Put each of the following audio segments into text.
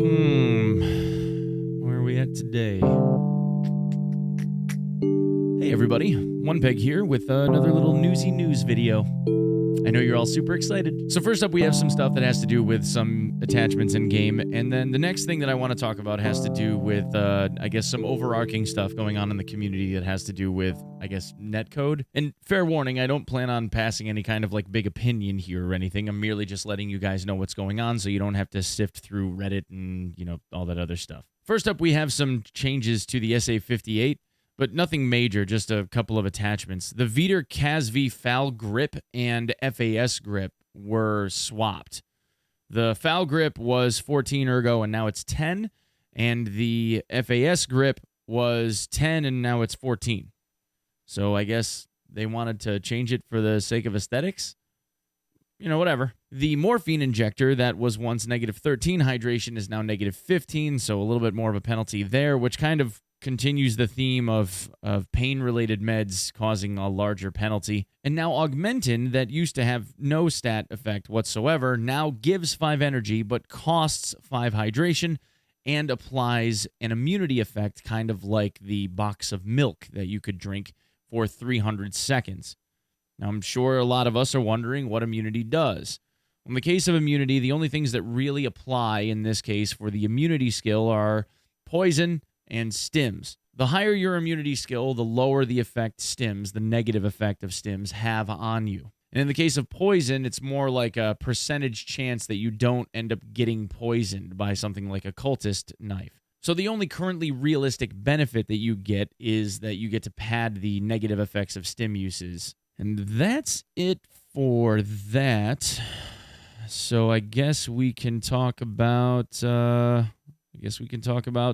Where are we at today? Hey everybody, Onepeg here with another little newsy news video. I know you're all super excited. So first up, we have some stuff that has to do with some attachments in game, and then the next thing that I want to talk about has to do with, I guess, some overarching stuff going on in the community that has to do with, I guess, netcode. And fair warning, I don't plan on passing any kind of like big opinion here or anything. I'm merely just letting you guys know what's going on so you don't have to sift through Reddit and, you know, all that other stuff. First up, we have some changes to the SA-58. But nothing major, just a couple of attachments. The Veter CASV FAL grip and FAS grip were swapped. The FAL grip was 14 ergo and now it's 10, and the FAS grip was 10 and now it's 14. So I guess they wanted to change it for the sake of aesthetics. You know, whatever. The morphine injector that was once negative 13 hydration is now negative 15, so a little bit more of a penalty there, which kind of continues the theme of pain-related meds causing a larger penalty. And now Augmentin, that used to have no stat effect whatsoever, now gives 5 energy but costs 5 hydration and applies an immunity effect, kind of like the box of milk that you could drink for 300 seconds. Now, I'm sure a lot of us are wondering what immunity does. In the case of immunity, the only things that really apply in this case for the immunity skill are poison and stims. The higher your immunity skill, the lower the effect stims, the negative effect of stims, have on you. And in the case of poison, it's more like a percentage chance that you don't end up getting poisoned by something like a cultist knife. So the only currently realistic benefit that you get is that you get to pad the negative effects of stim uses. And that's it for that. So I guess we can talk about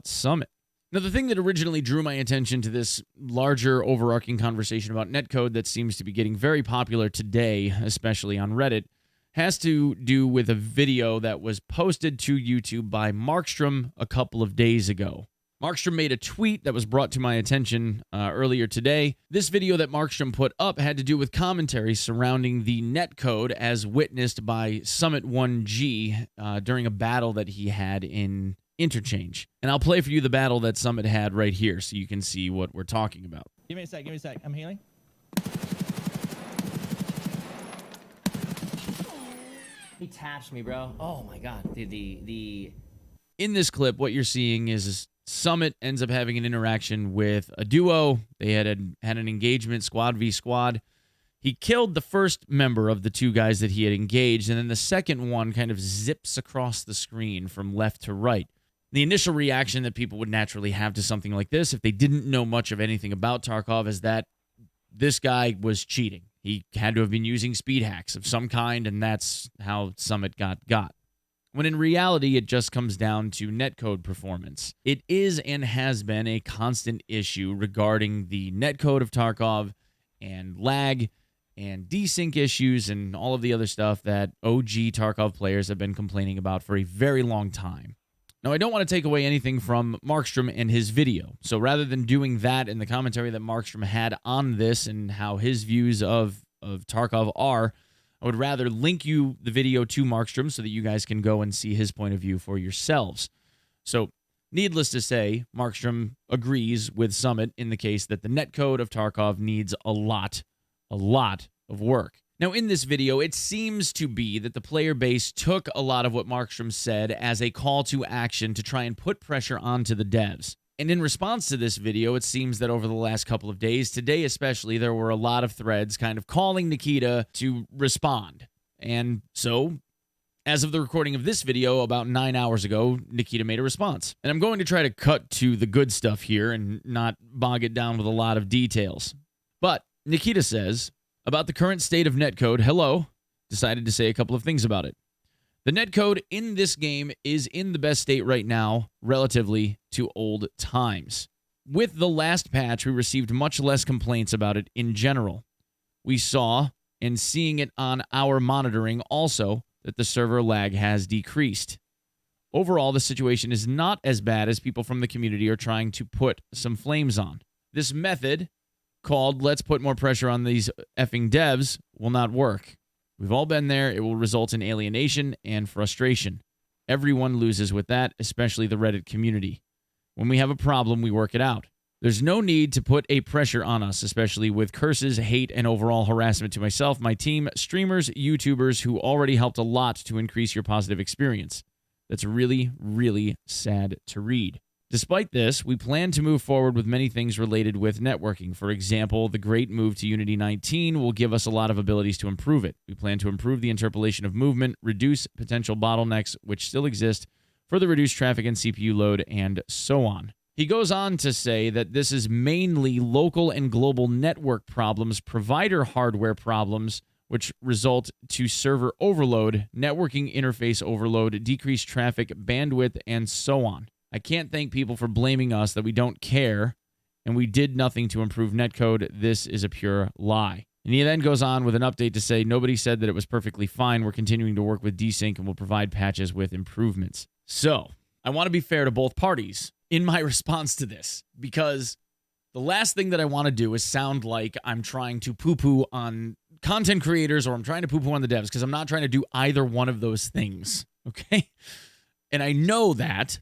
Summit. Now, the thing that originally drew my attention to this larger overarching conversation about netcode that seems to be getting very popular today, especially on Reddit, has to do with a video that was posted to YouTube by Markstrom a couple of days ago. Markstrom made a tweet that was brought to my attention earlier today. This video that Markstrom put up had to do with commentary surrounding the netcode as witnessed by Summit 1G during a battle that he had in Interchange. And I'll play for you the battle that Summit had right here so you can see what we're talking about. Give me a sec. I'm healing. He taps me, bro. Oh my god. The In this clip, what you're seeing is Summit ends up having an interaction with a duo. They had an engagement, squad v squad. He killed the first member of the two guys that he had engaged, and then the second one kind of zips across the screen from left to right. The initial reaction that people would naturally have to something like this, if they didn't know much of anything about Tarkov, is that this guy was cheating. He had to have been using speed hacks of some kind, and that's how Summit got. When in reality, it just comes down to netcode performance. It is and has been a constant issue regarding the netcode of Tarkov and lag and desync issues and all of the other stuff that OG Tarkov players have been complaining about for a very long time. Now, I don't want to take away anything from Markstrom and his video. So rather than doing that in the commentary that Markstrom had on this and how his views of Tarkov are, I would rather link you the video to Markstrom so that you guys can go and see his point of view for yourselves. So, needless to say, Markstrom agrees with Summit in the case that the netcode of Tarkov needs a lot of work. Now, in this video, it seems to be that the player base took a lot of what Markstrom said as a call to action to try and put pressure onto the devs. And in response to this video, it seems that over the last couple of days, today especially, there were a lot of threads kind of calling Nikita to respond. And so, as of the recording of this video, about 9 hours ago, Nikita made a response. And I'm going to try to cut to the good stuff here and not bog it down with a lot of details. But Nikita says, about the current state of netcode, hello, decided to say a couple of things about it. The netcode in this game is in the best state right now, relatively to old times. With the last patch, we received much less complaints about it in general. We saw, and seeing it on our monitoring also, that the server lag has decreased. Overall, the situation is not as bad as people from the community are trying to put some flames on. This method, called let's put more pressure on these effing devs, will not work. We've all been there. It will result in alienation and frustration. Everyone loses with that, especially the Reddit community. When we have a problem, we work it out. There's no need to put a pressure on us, especially with curses, hate, and overall harassment to myself, my team, streamers, YouTubers who already helped a lot to increase your positive experience. That's really, really sad to read. Despite this, we plan to move forward with many things related with networking. For example, the great move to Unity 19 will give us a lot of abilities to improve it. We plan to improve the interpolation of movement, reduce potential bottlenecks which still exist, further reduce traffic and CPU load, and so on. He goes on to say that this is mainly local and global network problems, provider hardware problems, which result to server overload, networking interface overload, decreased traffic, bandwidth, and so on. I can't thank people for blaming us that we don't care and we did nothing to improve netcode. This is a pure lie. And he then goes on with an update to say, nobody said that it was perfectly fine. We're continuing to work with desync and will provide patches with improvements. So, I want to be fair to both parties in my response to this, because the last thing that I want to do is sound like I'm trying to poo-poo on content creators or I'm trying to poo-poo on the devs, because I'm not trying to do either one of those things, okay? And I know that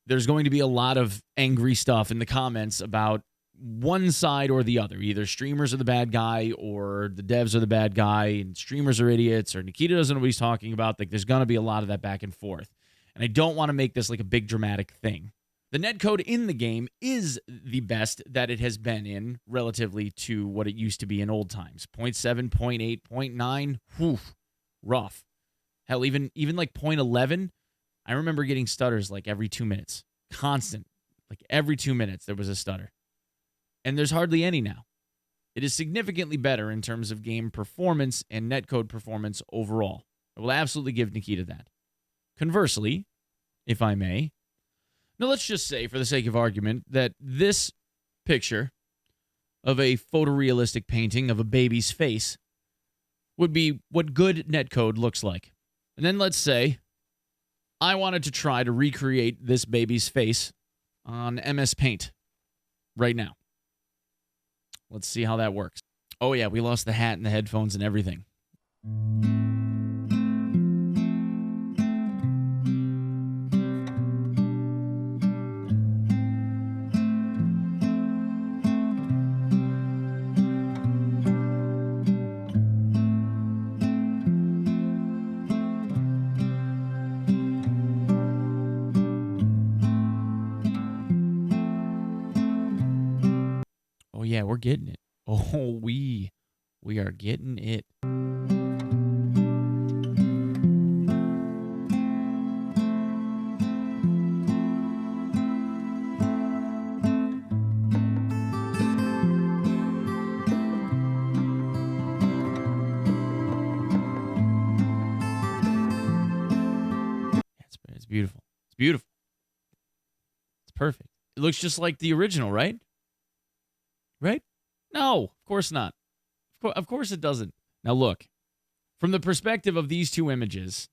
there's going to be a lot of angry stuff in the comments about one side or the other. Either streamers are the bad guy or the devs are the bad guy and streamers are idiots or Nikita doesn't know what he's talking about. Like, there's going to be a lot of that back and forth. And I don't want to make this like a big dramatic thing. The netcode in the game is the best that it has been in relatively to what it used to be in old times. 0.7, 0.8, 0.9, whew, rough. Hell, even like 0.11, I remember getting stutters like every 2 minutes. Constant. Like every 2 minutes there was a stutter. And there's hardly any now. It is significantly better in terms of game performance and netcode performance overall. I will absolutely give Nikita that. Conversely, if I may, now let's just say, for the sake of argument, that this picture of a photorealistic painting of a baby's face would be what good netcode looks like. And then let's say I wanted to try to recreate this baby's face on MS Paint right now. Let's see how that works. Oh yeah, we lost the hat and the headphones and everything. Yeah, we're getting it. Oh, we are getting it. It's beautiful. It's beautiful. It's perfect. It looks just like the original, right? Right? No, of course not. Of course it doesn't. Now look, from the perspective of these two images,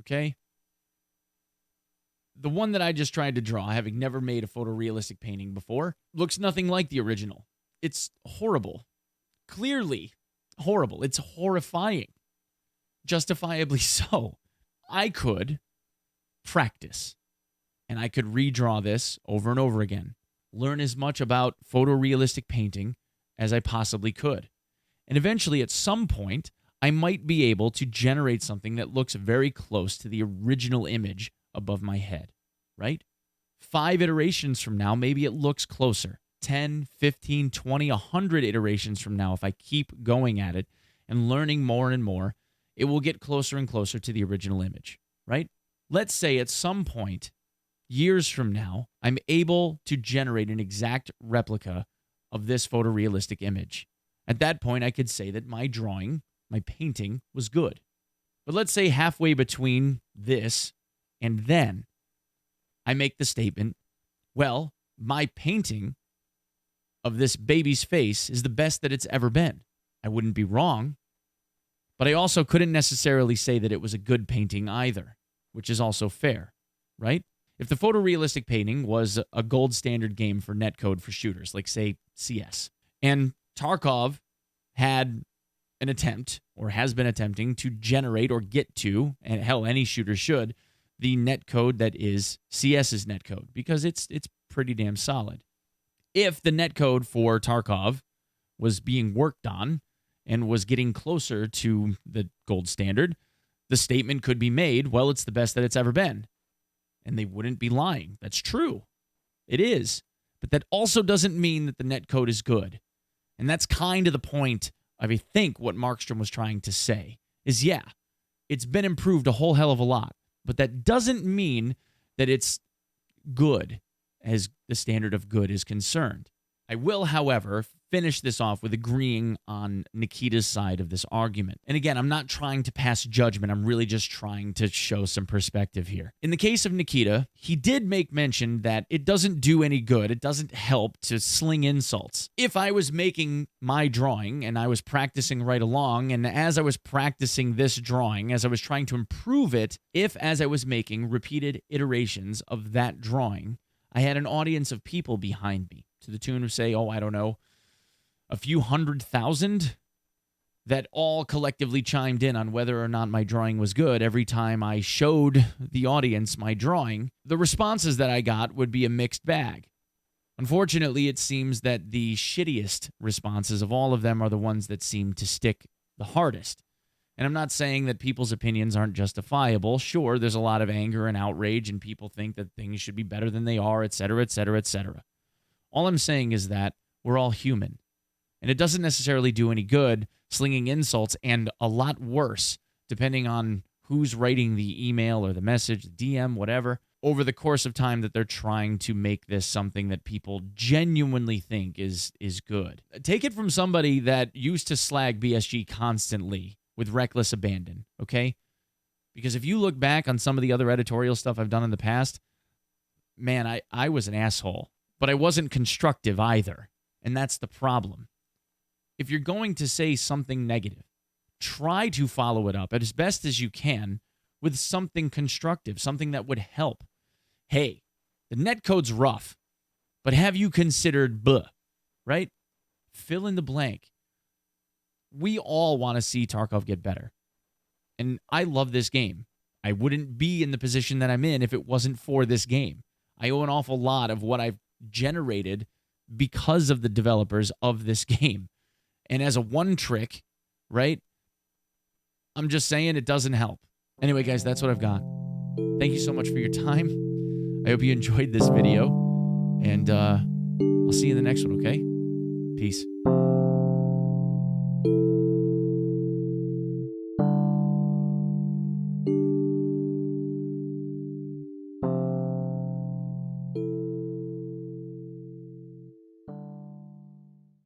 okay? The one that I just tried to draw, having never made a photorealistic painting before, looks nothing like the original. It's horrible. Clearly horrible. It's horrifying. Justifiably so. I could practice, and I could redraw this over and over again. Learn as much about photorealistic painting as I possibly could. And eventually, at some point, I might be able to generate something that looks very close to the original image above my head, right? 5 iterations from now, maybe it looks closer. 10, 15, 20, 100 iterations from now, if I keep going at it and learning more and more, it will get closer and closer to the original image, right? Let's say at some point, years from now, I'm able to generate an exact replica of this photorealistic image. At that point, I could say that my drawing, my painting, was good. But let's say halfway between this and then, I make the statement, well, my painting of this baby's face is the best that it's ever been. I wouldn't be wrong, but I also couldn't necessarily say that it was a good painting either, which is also fair, right? If the photorealistic painting was a gold standard game for netcode for shooters, like, say, CS, and Tarkov had an attempt, or has been attempting, to generate or get to, and hell, any shooter should, the netcode that is CS's netcode, because it's pretty damn solid. If the netcode for Tarkov was being worked on and was getting closer to the gold standard, the statement could be made, well, it's the best that it's ever been. And they wouldn't be lying. That's true. It is. But that also doesn't mean that the netcode is good. And that's kind of the point of, I think, what Markstrom was trying to say is, yeah, it's been improved a whole hell of a lot. But that doesn't mean that it's good as the standard of good is concerned. I will, however, finish this off with agreeing on Nikita's side of this argument. And again, I'm not trying to pass judgment. I'm really just trying to show some perspective here. In the case of Nikita, he did make mention that it doesn't do any good. It doesn't help to sling insults. If I was making my drawing and I was practicing right along, and as I was practicing this drawing, as I was trying to improve it, if as I was making repeated iterations of that drawing, I had an audience of people behind me to the tune of, say, I don't know, a few 100,000 that all collectively chimed in on whether or not my drawing was good every time I showed the audience my drawing, the responses that I got would be a mixed bag. Unfortunately, it seems that the shittiest responses of all of them are the ones that seem to stick the hardest. And I'm not saying that people's opinions aren't justifiable. Sure, there's a lot of anger and outrage, and people think that things should be better than they are, et cetera, et cetera, et cetera. All I'm saying is that we're all human. And it doesn't necessarily do any good slinging insults, and a lot worse, depending on who's writing the email or the message, the DM, whatever, over the course of time that they're trying to make this something that people genuinely think is good. Take it from somebody that used to slag BSG constantly with reckless abandon, okay? Because if you look back on some of the other editorial stuff I've done in the past, man, I was an asshole. But I wasn't constructive either, and that's the problem. If you're going to say something negative, try to follow it up as best as you can with something constructive, something that would help. Hey, the netcode's rough, but have you considered right? Fill in the blank. We all want to see Tarkov get better. And I love this game. I wouldn't be in the position that I'm in if it wasn't for this game. I owe an awful lot of what I've generated because of the developers of this game. And as a one trick, right? I'm just saying it doesn't help. Anyway, guys, that's what I've got. Thank you so much for your time. I hope you enjoyed this video. And I'll see you in the next one, okay? Peace.